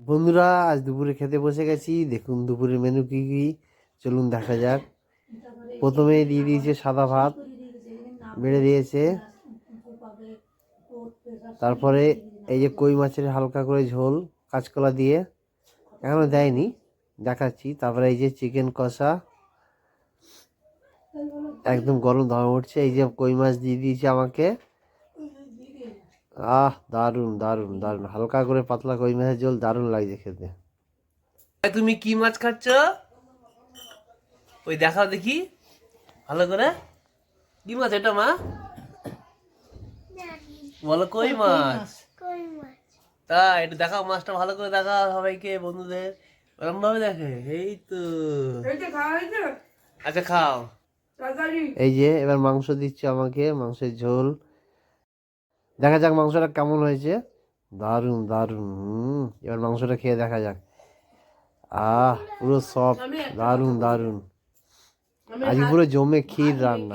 বন্ধুরা, আজ দুপুরে খেতে বসে গেছি। দেখুন দুপুরের মেনু কি কি, চলুন দেখা যাক। প্রথমে দিয়ে দিয়েছে সাদা ভাত, বেড়ে দিয়েছে। তারপরে এই যে কই মাছের হালকা করে ঝোল কাঁচকলা দিয়ে, এখনো দেয়নি, দেখাচ্ছি। তারপরে এই যে চিকেন কষা, একদম গরম ধোঁয়া উঠছে। এই যে কই মাছ দিয়ে দিয়েছে আমাকে। দারুন দারুন দারুন, হালকা করে পাতলা কই মাছের ঝোল, দারুন লাগছে খেতে। তুমি কি মাছ খাচ্ছ? ওই দেখাও দেখি ভালো করে। কি মাছ এটা মা? বলো কই মাছ। তাই একটু দেখাও মাছটা, ভালো করে দেখাও সবাইকে, বন্ধুদের। ওরম ভাবে দেখে, এই তো। আচ্ছা খাও। এই যে এবার মাংস দিচ্ছে আমাকে, মাংসের ঝোল। দেখা যাক মাংসটা কেমন হয়েছে। দারুন দারুন। এবার মাংসটা খেয়ে দেখা যাক। পুরো সফট, দারুন দারুন। আজ পুরো জমে ক্ষীর রান্না।